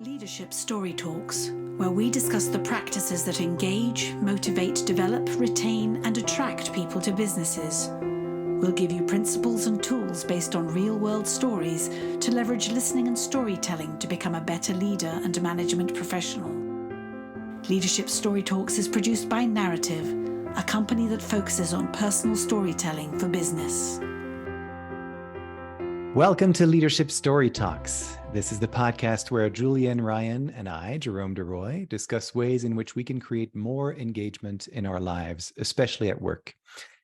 Leadership Story Talks, where we discuss the practices that engage, motivate, develop, retain, and attract people to businesses. We'll give you principles and tools based on real-world stories to leverage listening and storytelling to become a better leader and management professional. Leadership Story Talks is produced by Narrative, a company that focuses on personal storytelling for business. Welcome to Leadership Story Talks. This is the podcast where Jullienne Ryan and I, Jerome Deroy, discuss ways in which we can create more engagement in our lives, especially at work.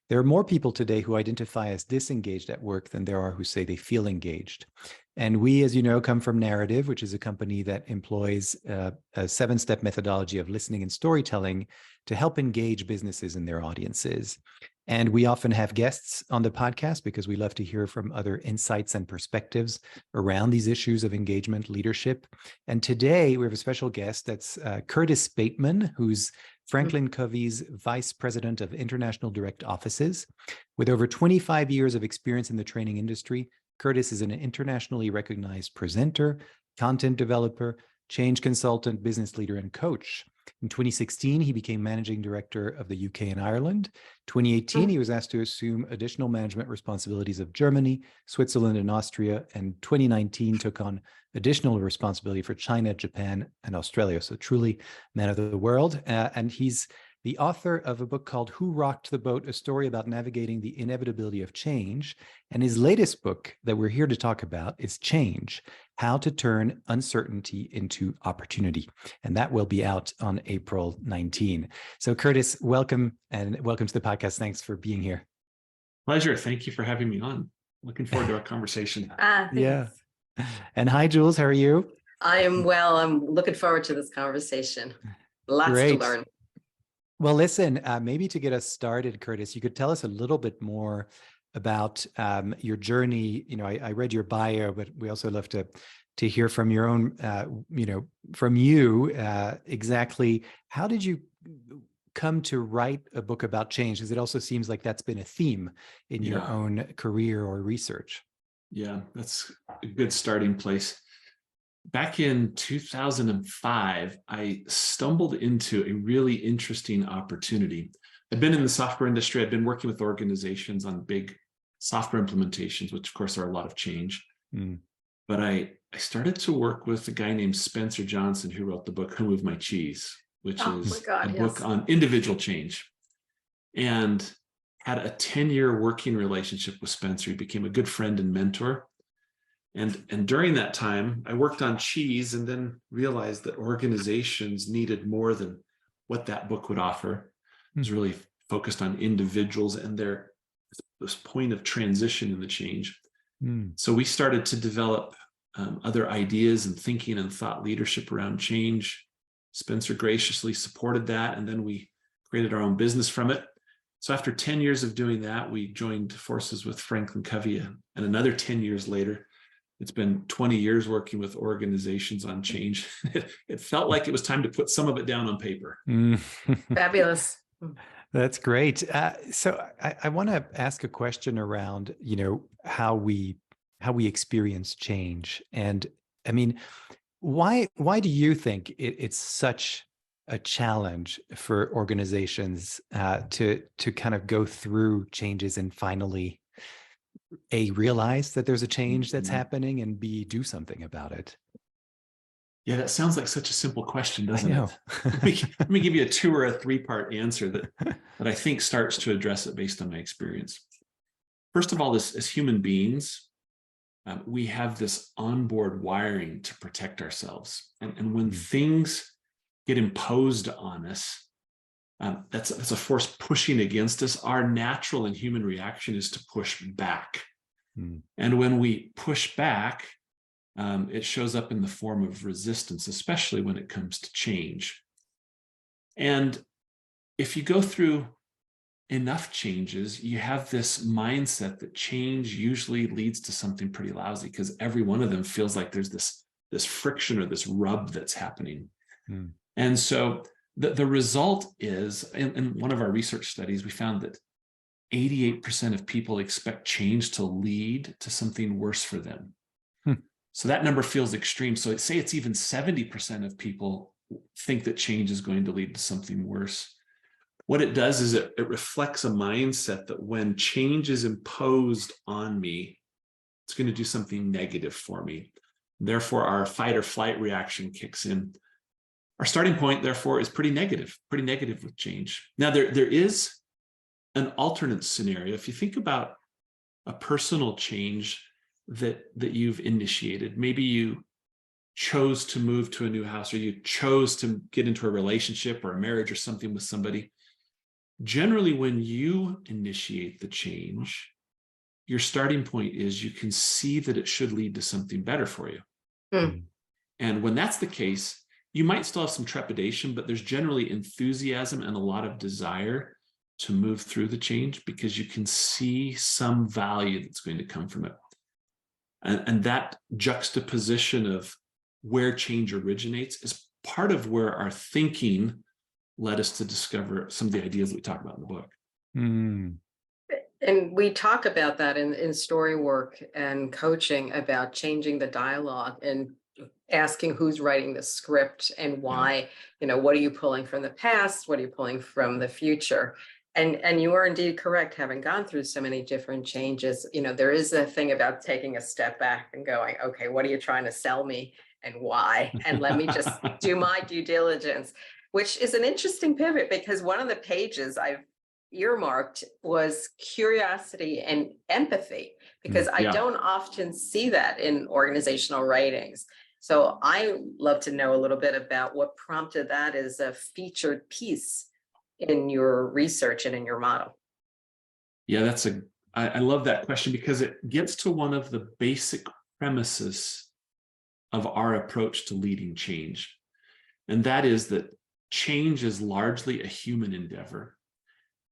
There are more people today who identify as disengaged at work than there are who say they feel engaged. And we, as you know, come from Narrative, which is a company that employs a 7-step methodology of listening and storytelling to help engage businesses and their audiences. And we often have guests on the podcast because we love to hear from other insights and perspectives around these issues of engagement, leadership. And today we have a special guest that's Curtis Bateman, who's Franklin Covey's Vice President of International Direct Offices. With over 25 years of experience in the training industry, Curtis is an internationally recognized presenter, content developer, change consultant, business leader, and coach. In 2016, he became managing director of the UK and Ireland. 2018, he was asked to assume additional management responsibilities of Germany, Switzerland, and Austria. And 2019 took on additional responsibility for China, Japan, and Australia. So truly man of the world. And he's the author of a book called Who Rocked the Boat? A Story About Navigating the Inevitability of Change. And his latest book that we're here to talk about is Change: How to Turn Uncertainty into Opportunity. And that will be out on April 19. So Curtis, welcome to the podcast. Thanks for being here. Pleasure. Thank you for having me on. Looking forward to our conversation. Yeah. And hi, Jules. How are you? I am well. I'm looking forward to this conversation. Lots to learn. Well, listen, maybe to get us started, Curtis, you could tell us a little bit more about your journey. You know, I read your bio, but we also love to hear from your own, from you exactly. How did you come to write a book about change? Because it also seems like that's been a theme in your own career or research. Yeah, that's a good starting place. Back in 2005, I stumbled into a really interesting opportunity. I'd been in the software industry. I'd been working with organizations on big software implementations, which of course are a lot of change. But I started to work with a guy named Spencer Johnson, who wrote the book Who Moved My Cheese, which is a book on individual change, and had a 10-year working relationship with Spencer. He became a good friend and mentor. And during that time, I worked on cheese and then realized that organizations needed more than what that book would offer. It was really focused on individuals and this point of transition in the change. So we started to develop other ideas and thinking and thought leadership around change. Spencer graciously supported that, and then we created our own business from it. So after 10 years of doing that, we joined forces with Franklin Covey, and another 10 years later, it's been 20 years working with organizations on change. It felt like it was time to put some of it down on paper. Fabulous. That's great. So I want to ask a question around, how we experience change. And I mean, why do you think it's such a challenge for organizations to kind of go through changes and finally A, realize that there's a change that's happening, and B, do something about it? Yeah, that sounds like such a simple question, doesn't it? Let me give you a 2 or a 3-part answer that I think starts to address it based on my experience. First of all, as human beings, we have this onboard wiring to protect ourselves. And when things get imposed on us, that's a force pushing against us. Our natural and human reaction is to push back. And when we push back, it shows up in the form of resistance, especially when it comes to change. And if you go through enough changes, you have this mindset that change usually leads to something pretty lousy, because every one of them feels like there's this friction or this rub that's happening. And so the result is, in one of our research studies, we found that 88% of people expect change to lead to something worse for them. So that number feels extreme. So say it's even 70% of people think that change is going to lead to something worse. What it does is it reflects a mindset that when change is imposed on me, it's going to do something negative for me. Therefore, our fight or flight reaction kicks in. Our starting point, therefore, is pretty negative with change. Now, there is an alternate scenario. If you think about a personal change that you've initiated, maybe you chose to move to a new house, or you chose to get into a relationship or a marriage or something with somebody. Generally, when you initiate the change, your starting point is you can see that it should lead to something better for you. And when that's the case, you might still have some trepidation, but there's generally enthusiasm and a lot of desire to move through the change because you can see some value that's going to come from it. And that juxtaposition of where change originates is part of where our thinking led us to discover some of the ideas that we talk about in the book. And we talk about that in story work and coaching, about changing the dialogue and asking who's writing the script and why. What are you pulling from the past? What are you pulling from the future? And you are indeed correct, having gone through so many different changes. There is a thing about taking a step back and going, okay, what are you trying to sell me and why? And let me just do my due diligence, which is an interesting pivot, because one of the pages I've earmarked was curiosity and empathy, because I don't often see that in organizational writings. So I love to know a little bit about what prompted that as a featured piece in your research and in your model. Yeah, I love that question, because it gets to one of the basic premises of our approach to leading change. And that is that change is largely a human endeavor.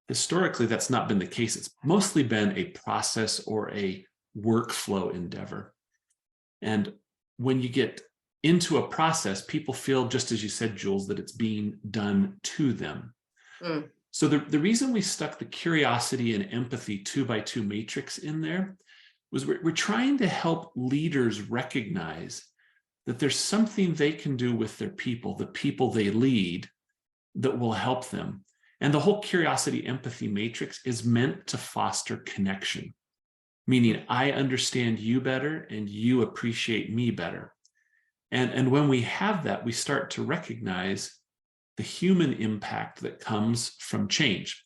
Historically, that's not been the case. It's mostly been a process or a workflow endeavor. And when you get into a process, people feel, just as you said, Jules, that it's being done to them. So the reason we stuck the curiosity and empathy 2x2 matrix in there was we're trying to help leaders recognize that there's something they can do with their people, the people they lead, that will help them. And the whole curiosity empathy matrix is meant to foster connection, meaning I understand you better and you appreciate me better. And when we have that, we start to recognize the human impact that comes from change.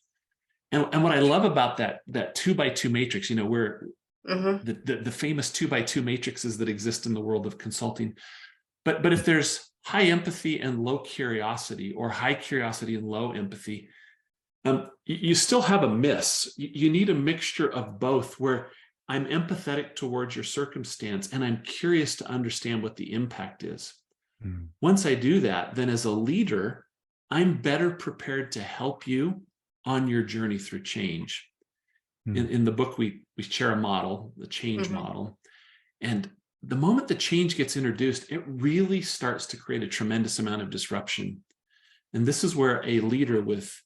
And what I love about that 2x2 matrix, where the famous 2x2 matrices that exist in the world of consulting. But if there's high empathy and low curiosity, or high curiosity and low empathy, you still have a miss. You need a mixture of both, where I'm empathetic towards your circumstance and I'm curious to understand what the impact is. Once I do that, then as a leader, I'm better prepared to help you on your journey through change. In the book, we share a model, the change model. And the moment the change gets introduced, it really starts to create a tremendous amount of disruption. And this is where a leader with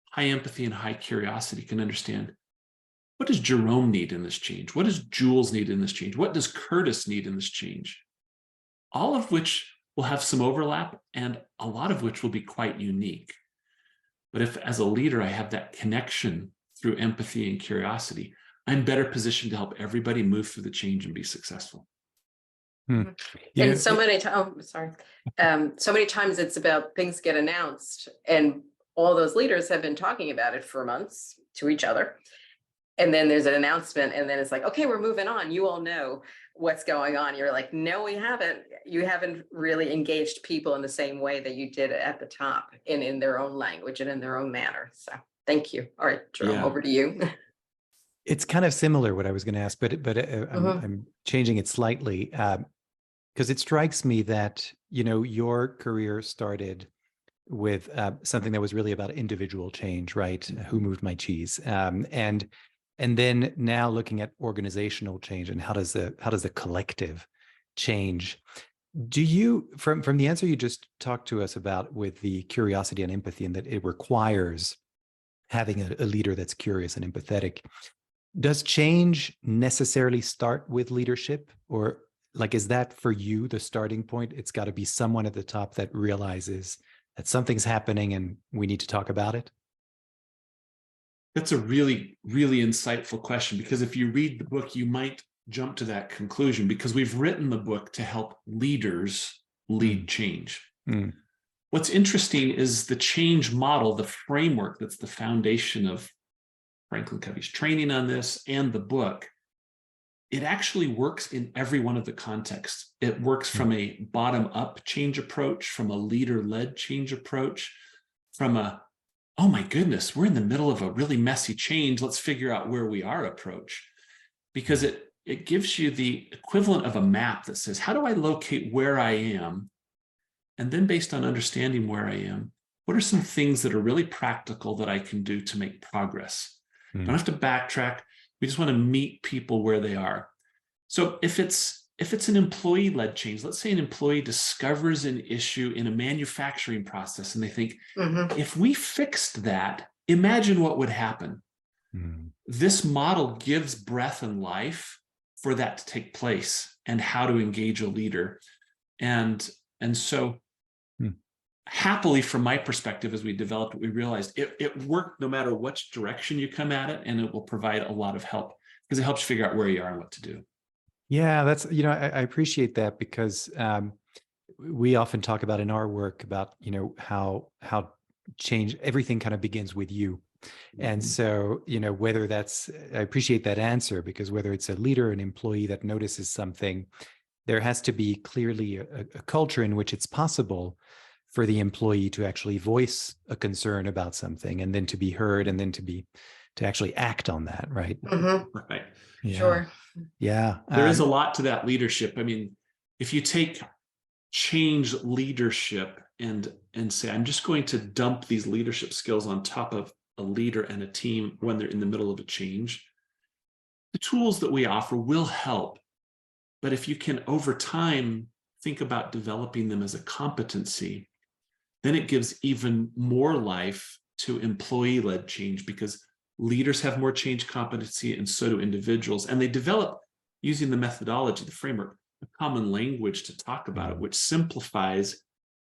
high empathy and high curiosity can understand, what does Jerome need in this change? What does Jules need in this change? What does Curtis need in this change? All of which will have some overlap, and a lot of which will be quite unique. But if, as a leader, I have that connection through empathy and curiosity, I'm better positioned to help everybody move through the change and be successful. And so many times, so many times it's about things get announced, and all those leaders have been talking about it for months to each other. And then there's an announcement, and then it's like, okay, we're moving on. You all know what's going on. You're like, no, we haven't. You haven't really engaged people in the same way that you did at the top, and in their own language and in their own manner. So thank you. All right, Jerome, over to you. It's kind of similar what I was going to ask, but I'm changing it slightly, because it strikes me that, your career started with something that was really about individual change, right? Who moved my cheese? And then now looking at organizational change and how does the collective change? Do you, from the answer you just talked to us about with the curiosity and empathy, and that it requires having a leader that's curious and empathetic, does change necessarily start with leadership? Or like, is that for you the starting point? It's got to be someone at the top that realizes that something's happening and we need to talk about it? That's a really, really insightful question, because if you read the book, you might jump to that conclusion, because we've written the book to help leaders lead change. Mm. What's interesting is the change model, the framework that's the foundation of Franklin Covey's training on this and the book. It actually works in every one of the contexts. It works from a bottom-up change approach, from a leader-led change approach, from a, oh my goodness, we're in the middle of a really messy change, let's figure out where we are approach. Because it gives you the equivalent of a map that says, how do I locate where I am? And then based on understanding where I am, what are some things that are really practical that I can do to make progress? Don't have to backtrack. We just want to meet people where they are. So if it's an employee-led change, let's say an employee discovers an issue in a manufacturing process and they think, if we fixed that, imagine what would happen. This model gives breath and life for that to take place and how to engage a leader. And so happily, from my perspective, as we developed it, we realized it worked no matter which direction you come at it, and it will provide a lot of help because it helps you figure out where you are and what to do. Yeah, that's, I appreciate that, because we often talk about in our work about, how change, everything kind of begins with you. And so, whether that's, I appreciate that answer, because whether it's a leader, an employee that notices something, there has to be clearly a culture in which it's possible for the employee to actually voice a concern about something, and then to be heard, and then to actually act on that, right? Right. Yeah. Sure. Yeah. There is a lot to that leadership. I mean, if you take change leadership and say, I'm just going to dump these leadership skills on top of a leader and a team when they're in the middle of a change, the tools that we offer will help. But if you can, over time, think about developing them as a competency, then it gives even more life to employee-led change, because leaders have more change competency and so do individuals. And they develop, using the methodology, the framework, a common language to talk about it, which simplifies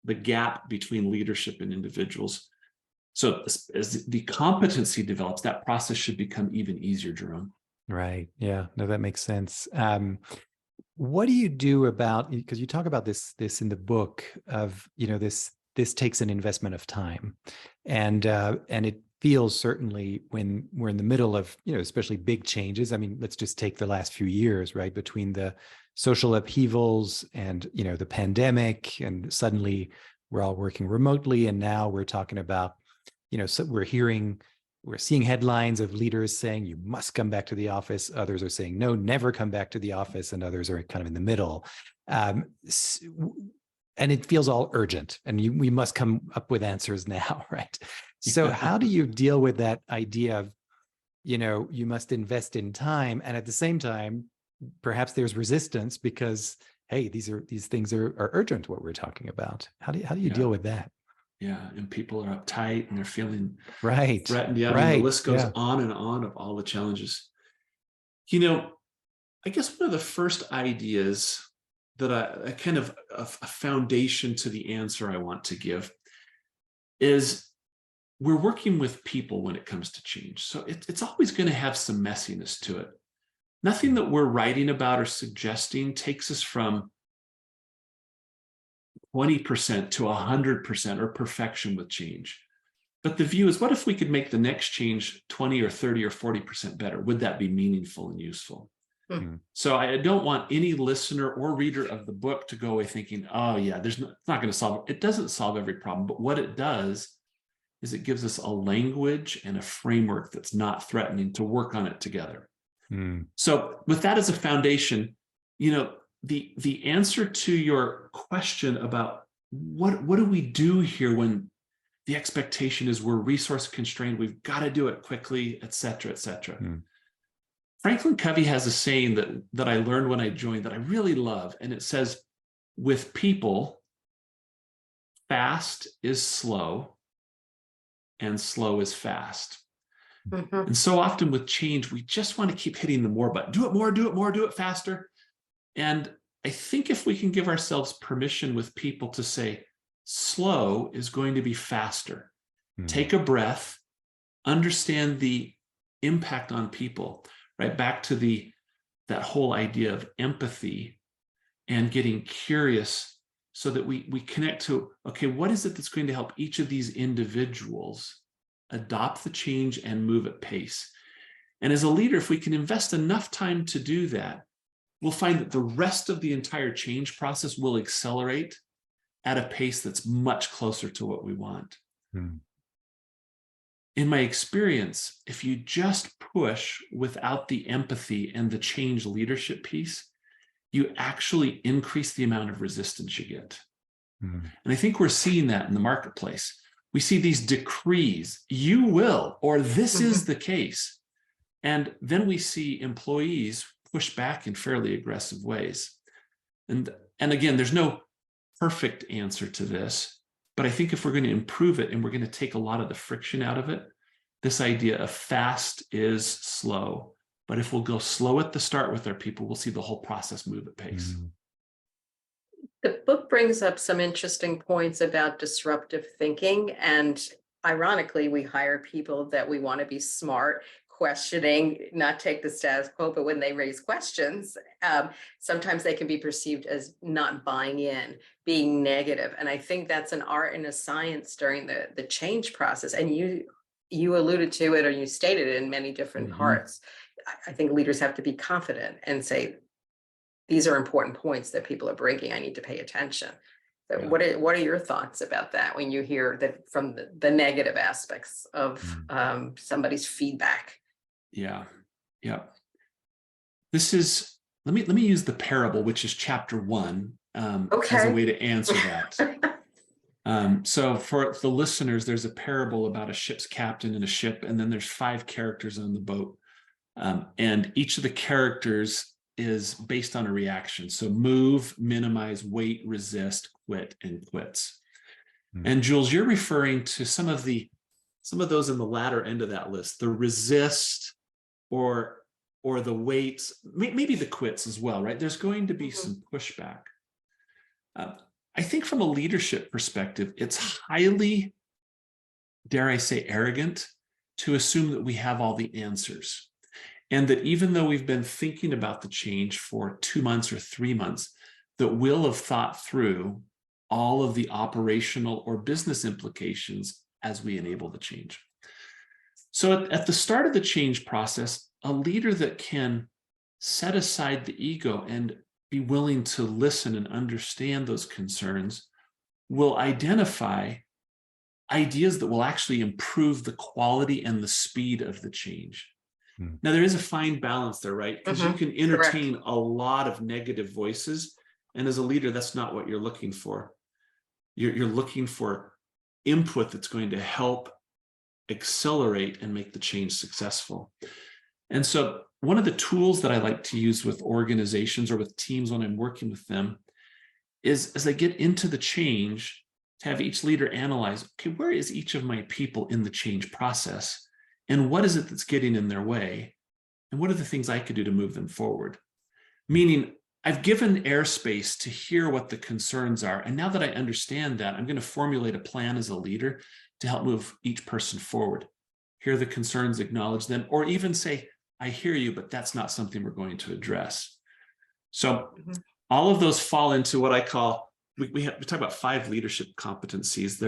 the gap between leadership and individuals. So as the competency develops, that process should become even easier, Jerome. Right. Yeah. No, that makes sense. What do you do about, because you talk about this in the book of, this takes an investment of time, and it feels, certainly when we're in the middle of, especially big changes. I mean, let's just take the last few years, right? Between the social upheavals and, the pandemic, and suddenly we're all working remotely. And now we're talking about, so we're seeing headlines of leaders saying, you must come back to the office. Others are saying, no, never come back to the office. And others are kind of in the middle. And it feels all urgent, and we must come up with answers now, right? So how do you deal with that idea of, you must invest in time, and at the same time, perhaps there's resistance because, hey, these things are urgent, what we're talking about. How do you deal with that? Yeah, and people are uptight and they're feeling right, threatened. Yeah, right. I mean, the list goes yeah. on and on of all the challenges. I guess one of the first ideas that I kind of a foundation to the answer I want to give is, we're working with people when it comes to change. So it's always going to have some messiness to it. Nothing that we're writing about or suggesting takes us from 20% to 100% or perfection with change. But the view is, what if we could make the next change 20 or 30 or 40% better? Would that be meaningful and useful? So I don't want any listener or reader of the book to go away thinking, oh yeah, it's not going to solve it. It doesn't solve every problem, but what it does is it gives us a language and a framework that's not threatening to work on it together. So with that as a foundation, the answer to your question about what do we do here when the expectation is we're resource constrained, we've got to do it quickly, et cetera, et cetera. Franklin Covey has a saying that I learned when I joined that I really love, and it says, with people, fast is slow and slow is fast. And so often with change, we just want to keep hitting the more button. Do it more, do it more, do it faster. And I think if we can give ourselves permission with people to say, slow is going to be faster. Take a breath, understand the impact on people, right? Back to that whole idea of empathy and getting curious so that we connect to, okay, what is it that's going to help each of these individuals adopt the change and move at pace? And as a leader, if we can invest enough time to do that, we'll find that the rest of the entire change process will accelerate at a pace that's much closer to what we want. In my experience, if you just push without the empathy and the change leadership piece, you actually increase the amount of resistance you get. And I think we're seeing that in the marketplace. We see these decrees, you will, or this is the case. And then we see employees push back in fairly aggressive ways. And again, there's no perfect answer to this, but I think if we're going to improve it and we're going to take a lot of the friction out of it, this idea of fast is slow. But if we'll go slow at the start with our people, we'll see the whole process move at pace. The book brings up some interesting points about disruptive thinking. And ironically, we hire people that we want to be smart, questioning, not take the status quo, but when they raise questions, sometimes they can be perceived as not buying in, being negative. And I think that's an art and a science during the change process. And you alluded to it, or you stated it in many different parts. I think leaders have to be confident and say, these are important points that people are bringing. I need to pay attention. So what are your thoughts about that when you hear that from the negative aspects of somebody's feedback? Yeah. This is, let me use the parable, which is chapter 1, as a way to answer that. So for the listeners, there's a parable about a ship's captain and a ship, and then there's 5 characters on the boat. And each of the characters is based on a reaction. So move, minimize, wait, resist, quit, and quits. And Jules, you're referring to some of those in the latter end of that list, the resist or the waits, maybe the quits as well, right? There's going to be some pushback. I think from a leadership perspective, it's highly, dare I say, arrogant to assume that we have all the answers. And that even though we've been thinking about the change for 2 months or 3 months, that we'll have thought through all of the operational or business implications as we enable the change. So at the start of the change process, a leader that can set aside the ego and be willing to listen and understand those concerns will identify ideas that will actually improve the quality and the speed of the change. Now, there is a fine balance there, right? Because you can entertain a lot of negative voices. And as a leader, that's not what you're looking for. You're looking for input that's going to help accelerate and make the change successful. And so one of the tools that I like to use with organizations or with teams when I'm working with them is, as I get into the change, to have each leader analyze, okay, where is each of my people in the change process? And what is it that's getting in their way? And what are the things I could do to move them forward? Meaning, I've given airspace to hear what the concerns are. And now that I understand that, I'm going to formulate a plan as a leader to help move each person forward. Hear the concerns, acknowledge them, or even say, I hear you, but that's not something we're going to address. So all of those fall into what I call, we talk about 5 leadership competencies.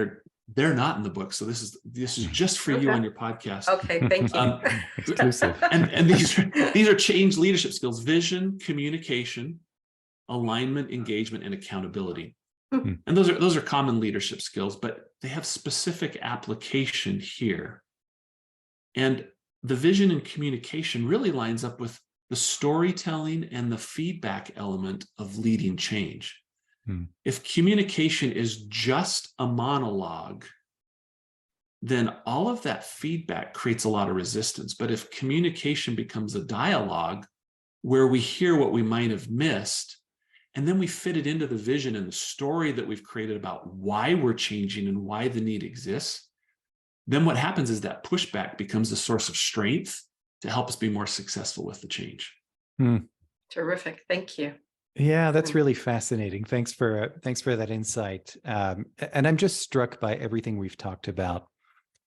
They're not in the book. So this is just for you on your podcast. Okay, thank you. Exclusive. And these are change leadership skills: vision, communication, alignment, engagement, and accountability. And those are common leadership skills, but they have specific application here. And the vision and communication really lines up with the storytelling and the feedback element of leading change. If communication is just a monologue, then all of that feedback creates a lot of resistance. But if communication becomes a dialogue where we hear what we might have missed, and then we fit it into the vision and the story that we've created about why we're changing and why the need exists, then what happens is that pushback becomes a source of strength to help us be more successful with the change. Terrific. Thank you. Yeah, that's really fascinating. Thanks for that insight. And I'm just struck by everything we've talked about.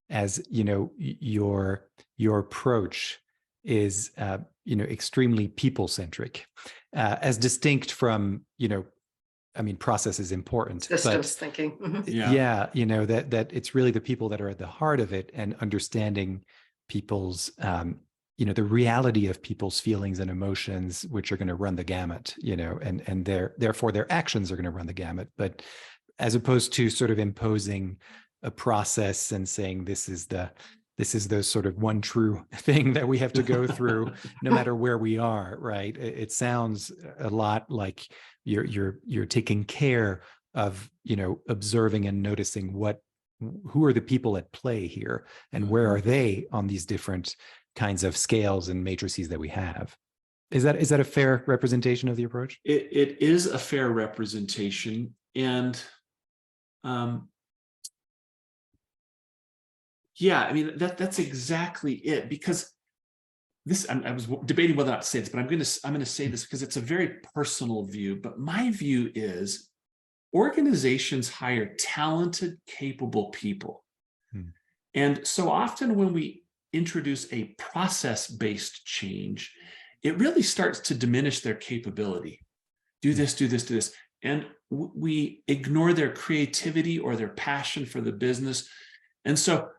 As your approach is extremely people centric, as distinct from I mean, process is important, Systems but thinking. Mhm. Yeah. that it's really the people that are at the heart of it, and understanding people's the reality of people's feelings and emotions, which are going to run the gamut, and therefore their actions are going to run the gamut. But as opposed to sort of imposing a process and saying this is the sort of one true thing that we have to go through no matter where we are, right? It sounds a lot like you're taking care of observing and noticing who are the people at play here, and where are they on these different kinds of scales and matrices that we have. Is that a fair representation of the approach? It is a fair representation. And yeah, I mean, that's exactly it. Because this, I was debating whether or not to say this, but I'm going to say this because it's a very personal view. But my view is organizations hire talented, capable people. And so often when we introduce a process-based change, it really starts to diminish their capability. Do this, do this, do this. And we ignore their creativity or their passion for the business. And so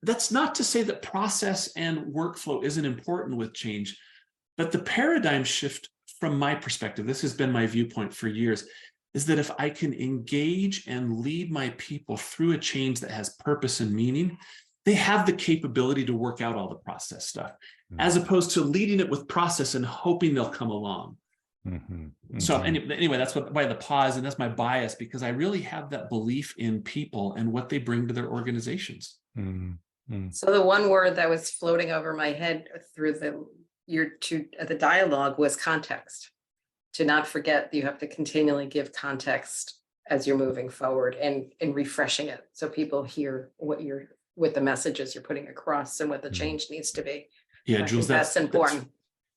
that's not to say that process and workflow isn't important with change, but the paradigm shift from my perspective, this has been my viewpoint for years, is that if I can engage and lead my people through a change that has purpose and meaning, they have the capability to work out all the process stuff, as opposed to leading it with process and hoping they'll come along. So anyway, that's why the pause, and that's my bias, because I really have that belief in people and what they bring to their organizations. So the one word that was floating over my head through the dialogue was context. To not forget that you have to continually give context as you're moving forward and refreshing it, so people hear what the messages you're putting across and what the change needs to be. Yeah, I Jules, think that's important.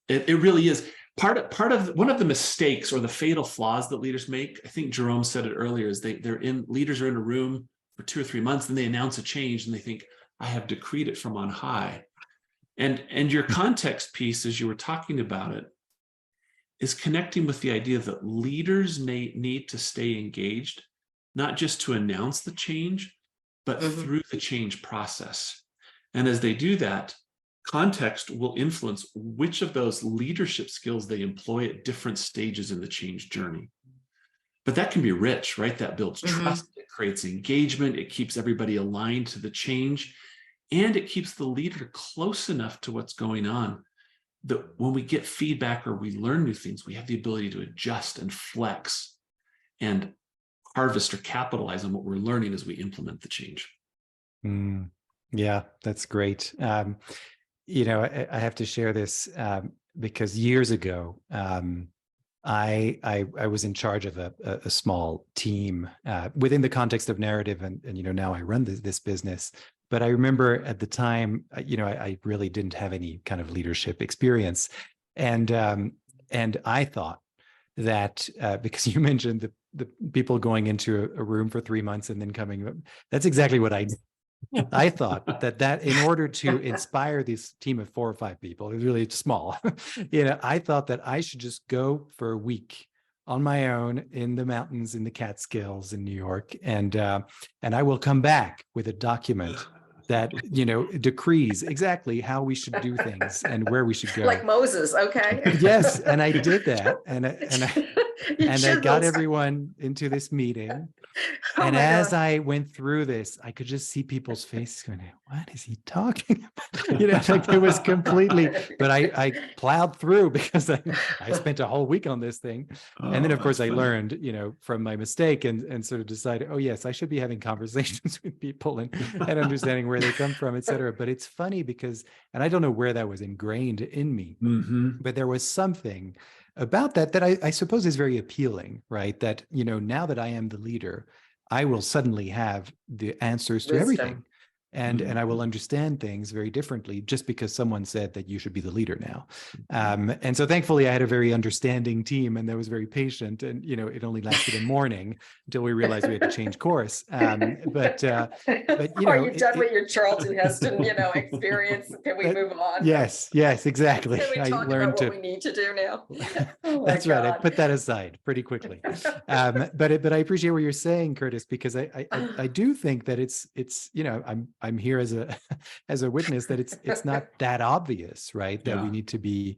It really is. Part of one of the mistakes or the fatal flaws that leaders make, I think Jerome said it earlier, is leaders are in a room for 2 or 3 months, and they announce a change and they think, I have decreed it from on high. And your context piece, as you were talking about it, is connecting with the idea that leaders need to stay engaged, not just to announce the change, but through the change process. And as they do that, context will influence which of those leadership skills they employ at different stages in the change journey. But that can be rich, right? That builds trust, it creates engagement, it keeps everybody aligned to the change, and it keeps the leader close enough to what's going on that when we get feedback or we learn new things, we have the ability to adjust and flex and harvest or capitalize on what we're learning as we implement the change. Yeah, that's great. I have to share this because years ago, I was in charge of a small team within the context of narrative, and now I run this business. But I remember at the time, I really didn't have any kind of leadership experience, and I thought that because you mentioned the people going into a room for 3 months and then coming, that's exactly what I did. I thought that in order to inspire this team of 4 or 5 people, it was really small, I thought that I should just go for a week on my own in the mountains in the Catskills in New York, and I will come back with a document that decrees exactly how we should do things and where we should go. Like Moses, okay. Yes, and I did that, and I got everyone into this meeting. Oh and my as God. I went through this, I could just see people's faces going, what is he talking about? Like it was completely, but I plowed through because I spent a whole week on this thing. And then of course I learned, from my mistake and sort of decided, oh yes, I should be having conversations with people and understanding where they come from, et cetera. But it's funny because, and I don't know where that was ingrained in me, but there was something about that I suppose is very appealing, right? That, now that I am the leader, I will suddenly have the answers to everything. And I will understand things very differently just because someone said that you should be the leader now. And so thankfully I had a very understanding team, and that was very patient, and it only lasted a morning until we realized we had to change course. But Are you done with your Charlton Heston, experience? Can we move on? Yes, exactly. Can we I talk learned about what we need to do now? Oh my That's right. I God. put that aside pretty quickly. But I appreciate what you're saying, Curtis, because I do think that it's I'm here as a as a witness that it's not that obvious, right? That we need to be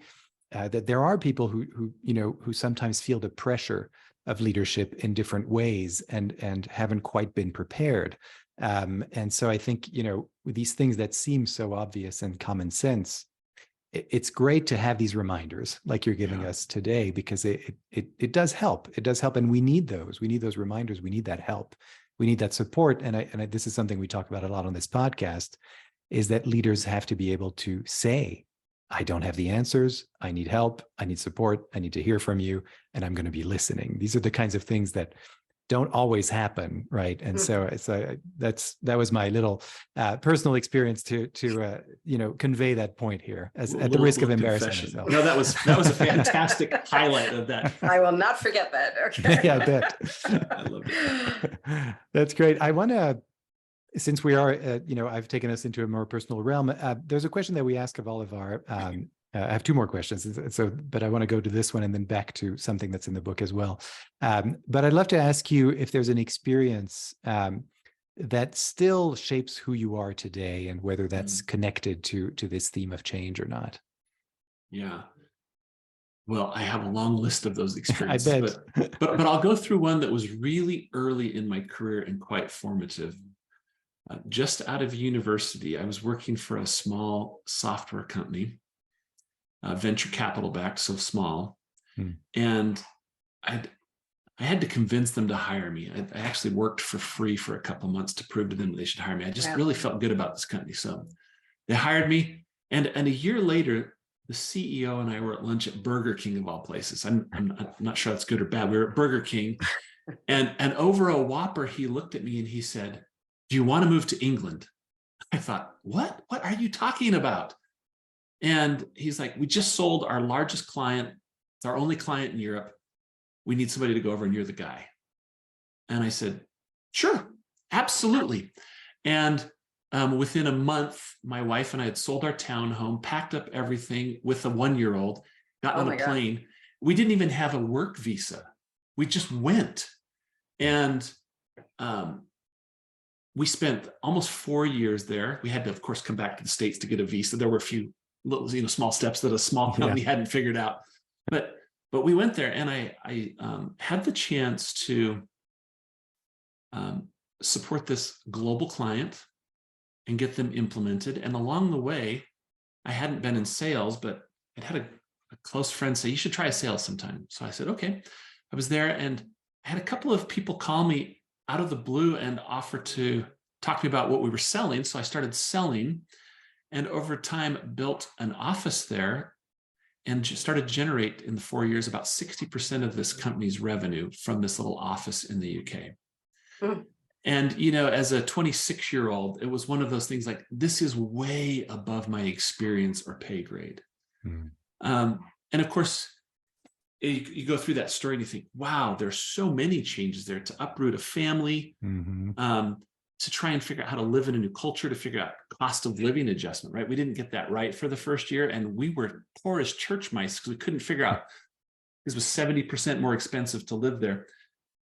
that there are people who sometimes feel the pressure of leadership in different ways and haven't quite been prepared. And so I think these things that seem so obvious and common sense, it's great to have these reminders like you're giving us today, because it does help. It does help, and we need those. We need those reminders. We need that help. We need that support. And this is something we talk about a lot on this podcast, is that leaders have to be able to say, I don't have the answers. I need help. I need support. I need to hear from you, and I'm going to be listening. These are the kinds of things that don't always happen, right? And so that was my little personal experience to convey that point here, at the risk of embarrassing myself. No, that was a fantastic highlight of that. I will not forget that. Okay. Yeah, I bet. I love it. That's great. I want to, since we are, I've taken us into a more personal realm. There's a question that we ask of all of our. I have two more questions, but I want to go to this one and then back to something that's in the book as well. But I'd love to ask you if there's an experience that still shapes who you are today, and whether that's connected to this theme of change or not. Yeah. Well, I have a long list of those experiences, I bet. but I'll go through one that was really early in my career and quite formative. Just out of university, I was working for a small software company. Venture capital backed, so small. And I had to convince them to hire me. I actually worked for free for a couple of months to prove to them they should hire me. I just really felt good about this company. So they hired me. And a year later, the CEO and I were at lunch at Burger King, of all places. I'm not sure that's good or bad. We were at Burger King. And over a Whopper, he looked at me and he said, "Do you want to move to England?" I thought, what are you talking about? And he's like, "We just sold our largest client. It's our only client in Europe. We need somebody to go over, and you're the guy." And I said, "Sure, absolutely." And within a month, my wife and I had sold our townhome, packed up everything with a 1-year-old, got on a plane. We didn't even have a work visa. We just went. And we spent almost 4 years there. We had to, of course, come back to the States to get a visa. There were a few little, small steps that a small company hadn't figured out. But we went there, and I had the chance to support this global client and get them implemented. And along the way, I hadn't been in sales, but I'd had a close friend say, "You should try sales sometime." So I said, okay. I was there, and I had a couple of people call me out of the blue and offer to talk to me about what we were selling. So I started selling, and over time built an office there, and started to generate in the 4 years about 60% of this company's revenue from this little office in the UK. And, as a 26-year-old, it was one of those things like, this is way above my experience or pay grade. And of course, you go through that story and you think, wow, there's so many changes there, to uproot a family, to try and figure out how to live in a new culture, to figure out cost of living adjustment, right? We didn't get that right for the first year, and we were poor as church mice because we couldn't figure out, this was 70% more expensive to live there.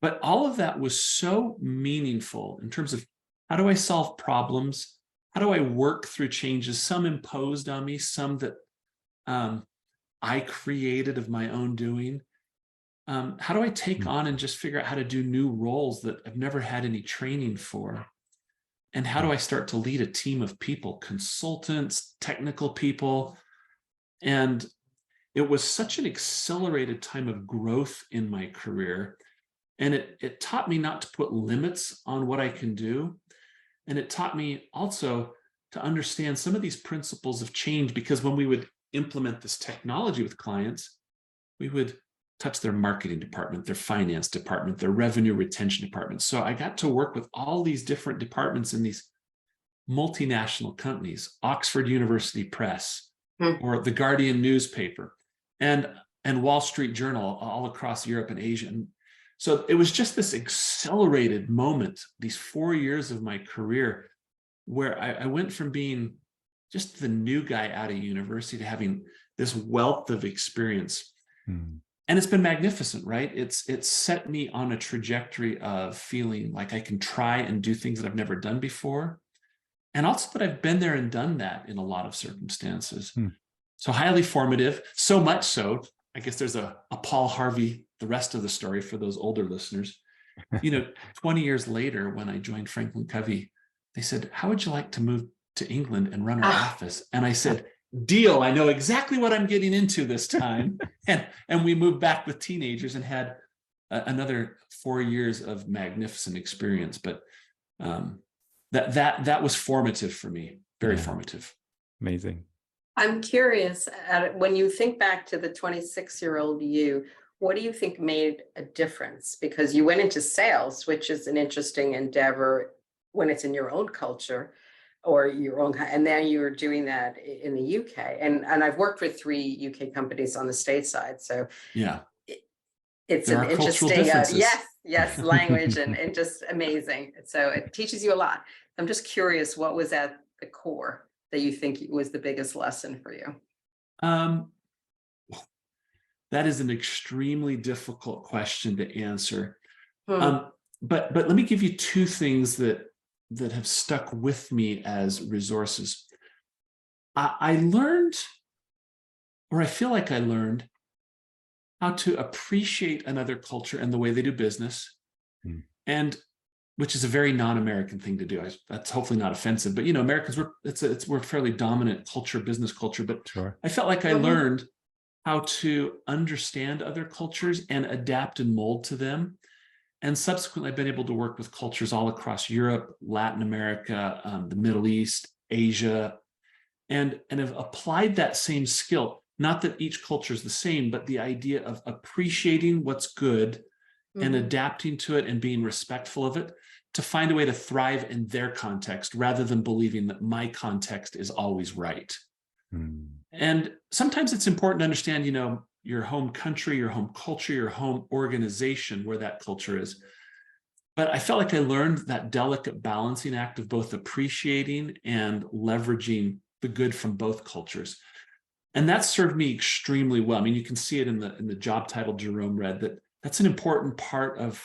But all of that was so meaningful in terms of, how do I solve problems? How do I work through changes? Some imposed on me, some that I created of my own doing. How do I take on and just figure out how to do new roles that I've never had any training for? And how do I start to lead a team of people, consultants, technical people? And it was such an accelerated time of growth in my career. And it taught me not to put limits on what I can do. And it taught me also to understand some of these principles of change, because when we would implement this technology with clients, we would touch their marketing department, their finance department, their revenue retention department. So I got to work with all these different departments in these multinational companies, Oxford University Press, Hmm. or the Guardian newspaper, and Wall Street Journal all across Europe and Asia. And so it was just this accelerated moment, these 4 years of my career, where I went from being just the new guy out of university to having this wealth of experience. And it's been magnificent, right? It's set me on a trajectory of feeling like I can try and do things that I've never done before. And also that I've been there and done that in a lot of circumstances. So highly formative, so much so, I guess there's a Paul Harvey, the rest of the story for those older listeners. 20 years later, when I joined Franklin Covey, they said, how would you like to move to England and run our office? And I said, deal, I know exactly what I'm getting into this time. And we moved back with teenagers and had another 4 years of magnificent experience. But that was formative for me, very formative. Amazing. I'm curious, when you think back to the 26-year-old you, what do you think made a difference? Because you went into sales, which is an interesting endeavor when it's in your own culture or your own, and then you're doing that in the UK. And I've worked with 3 UK companies on the stateside. So yeah, it's there an are cultural interesting, differences. yes, language and just amazing. So it teaches you a lot. I'm just curious, what was at the core that you think was the biggest lesson for you? That is an extremely difficult question to answer. But let me give you 2 things that have stuck with me as resources. I learned, or I feel like I learned, how to appreciate another culture and the way they do business, and which is a very non-American thing to do. That's hopefully not offensive, but Americans, we're a fairly dominant culture, business culture. But Sure. I felt like I learned how to understand other cultures and adapt and mold to them. And subsequently, I've been able to work with cultures all across Europe, Latin America, the Middle East, Asia, and have applied that same skill. Not that each culture is the same, but the idea of appreciating what's good and adapting to it and being respectful of it to find a way to thrive in their context rather than believing that my context is always right. And sometimes it's important to understand, your home country, your home culture, your home organization, where that culture is. But I felt like I learned that delicate balancing act of both appreciating and leveraging the good from both cultures. And that served me extremely well. I mean, you can see it in the job title Jerome read, that's an important part of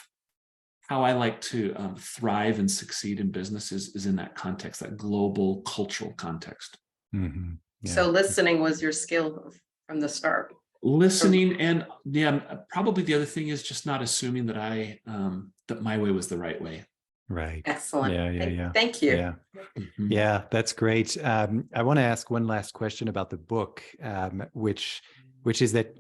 how I like to thrive and succeed in business is in that context, that global cultural context. So listening was your skill from the start. Listening, and probably the other thing is just not assuming that that my way was the right way. Right. Excellent. Yeah. Thank you. Yeah. Yeah, that's great. I want to ask one last question about the book, which is that,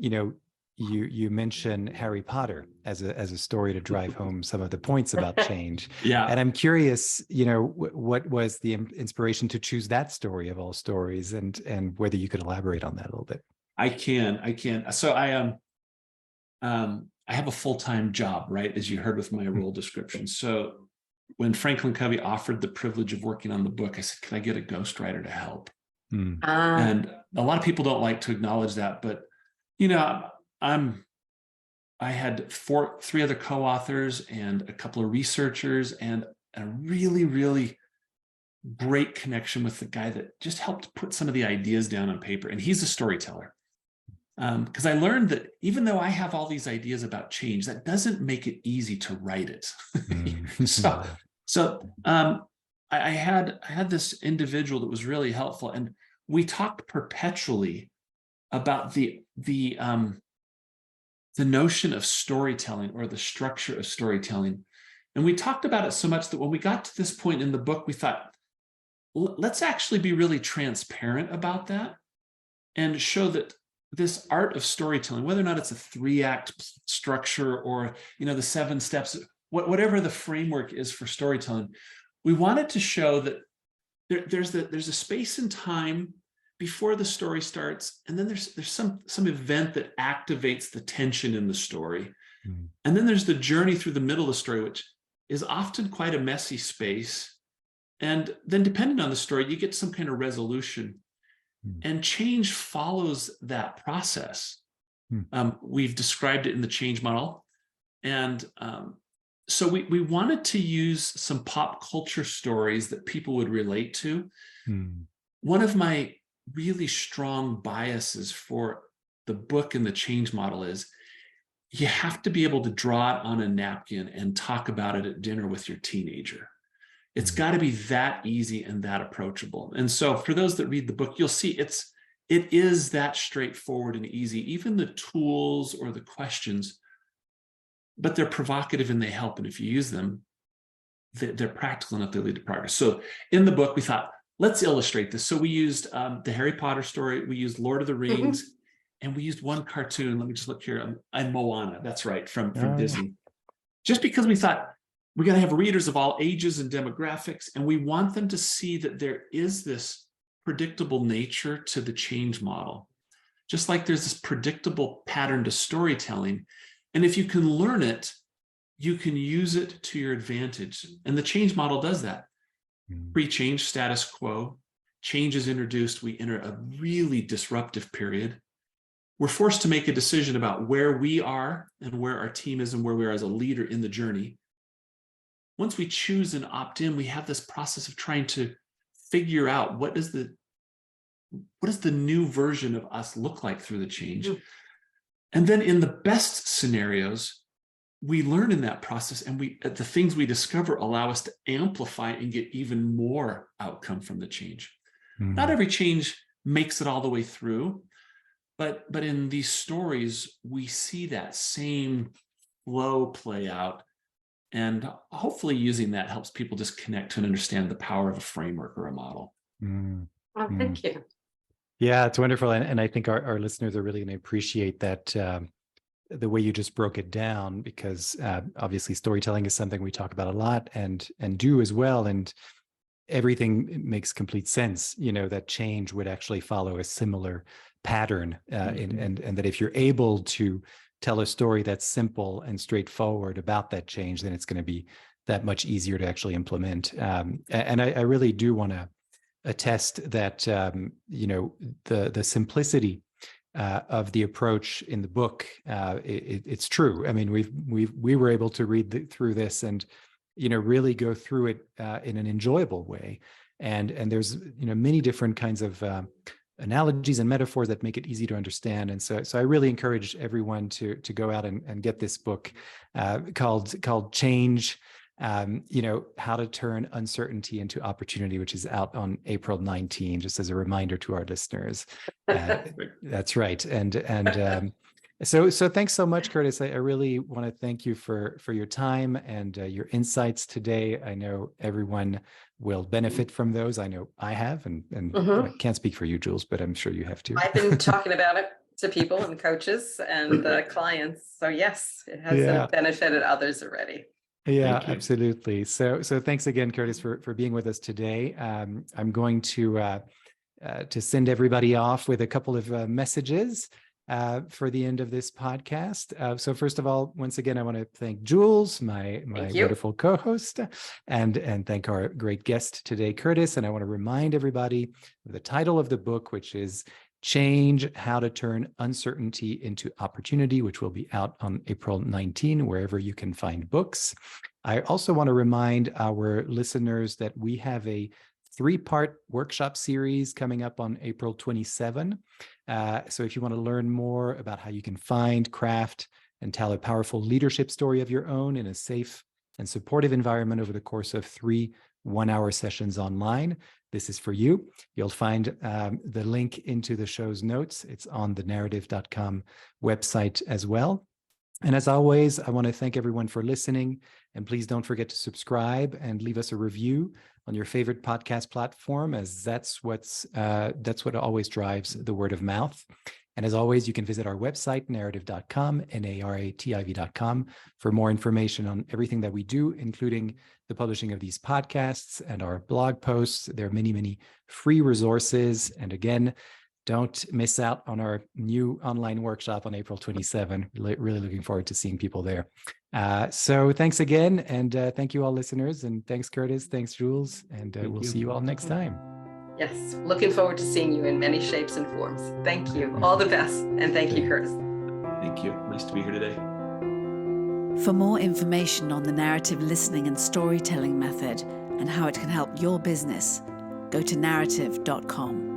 you mention Harry Potter as a story to drive home some of the points about change. Yeah. And I'm curious, what was the inspiration to choose that story of all stories, and whether you could elaborate on that a little bit. I can. So I have a full-time job, right? As you heard with my role description. So when Franklin Covey offered the privilege of working on the book, I said, can I get a ghostwriter to help? And a lot of people don't like to acknowledge that, but I had 3 other co-authors and a couple of researchers and a really, really great connection with the guy that just helped put some of the ideas down on paper. And he's a storyteller. Because I learned that even though I have all these ideas about change, that doesn't make it easy to write it. So I had this individual that was really helpful, and we talked perpetually about the notion of storytelling, or the structure of storytelling. And we talked about it so much that when we got to this point in the book, we thought, let's actually be really transparent about that and show that this art of storytelling, whether or not it's a 3-act structure or, the 7 steps, whatever the framework is for storytelling, we wanted to show that there's a space and time before the story starts, and then there's some event that activates the tension in the story. And then there's the journey through the middle of the story, which is often quite a messy space. And then depending on the story, you get some kind of resolution. And change follows that process. We've described it in the change model. And so we wanted to use some pop culture stories that people would relate to. One of my really strong biases for the book and the change model is you have to be able to draw it on a napkin and talk about it at dinner with your teenager. It's got to be that easy and that approachable. And so for those that read the book, you'll see it is that straightforward and easy, even the tools or the questions, but they're provocative and they help. And if you use them, they're practical enough to lead to progress. So in the book, we thought, let's illustrate this. So we used the Harry Potter story, we used Lord of the Rings, and we used one cartoon. Let me just look here. I'm Moana. That's right, from Disney. Just because we thought we're going to have readers of all ages and demographics, and we want them to see that there is this predictable nature to the change model. Just like there's this predictable pattern to storytelling. And if you can learn it, you can use it to your advantage. And the change model does that. Pre-change status quo, change is introduced, we enter a really disruptive period. We're forced to make a decision about where we are and where our team is and where we are as a leader in the journey. Once we choose and opt in, we have this process of trying to figure out what does the new version of us look like through the change. And then in the best scenarios, we learn in that process, and the things we discover allow us to amplify and get even more outcome from the change. Not every change makes it all the way through, but in these stories, we see that same flow play out. And hopefully using that helps people just connect to and understand the power of a framework or a model. Well, thank you. Yeah, it's wonderful. And I think our listeners are really going to appreciate that, the way you just broke it down, because obviously storytelling is something we talk about a lot and do as well. And everything makes complete sense, that change would actually follow a similar pattern. And that if you're able to tell a story that's simple and straightforward about that change, then it's going to be that much easier to actually implement. And I really do want to attest that, the simplicity of the approach in the book, it's true. I mean, we were able to read through this and, really go through it in an enjoyable way. And there's, many different kinds of analogies and metaphors that make it easy to understand. And so I really encourage everyone to go out and get this book called Change, How to Turn Uncertainty into Opportunity, which is out on April 19, just as a reminder to our listeners. That's right. And so thanks so much, Curtis. I really want to thank you for your time and your insights today. I know everyone will benefit from those. I know I have, and I can't speak for you, Jules, but I'm sure you have too. I've been talking about it to people and coaches and clients. So yes, it has benefited others already. Yeah, absolutely. So thanks again, Curtis, for being with us today. I'm going to send everybody off with a couple of messages for the end of this podcast. So first of all, once again, I want to thank Jules, my wonderful co-host, and thank our great guest today, Curtis. And I want to remind everybody of the title of the book, which is Change, How to Turn Uncertainty into Opportunity, which will be out on April 19, wherever you can find books. I also want to remind our listeners that we have a 3-part workshop series coming up on April 27. So if you want to learn more about how you can find, craft, and tell a powerful leadership story of your own in a safe and supportive environment over the course of 3 one-hour sessions online, this is for you. You'll find the link into the show's notes. It's on the narrative.com website as well. And as always, I want to thank everyone for listening. And please don't forget to subscribe and leave us a review on your favorite podcast platform, as that's what always drives the word of mouth. And as always, you can visit our website, narrative.com, NARATIV.com, for more information on everything that we do, including the publishing of these podcasts and our blog posts. There are many, many free resources. And again, don't miss out on our new online workshop on April 27. Really looking forward to seeing people there. So thanks again. And thank you all listeners. And thanks, Curtis. Thanks, Jules. And we'll see you all next time. Yes, looking forward to seeing you in many shapes and forms. Thank you. All the best. And thank you, Curtis. Thank you. Nice to be here today. For more information on the narrative listening and storytelling method and how it can help your business, go to narrative.com.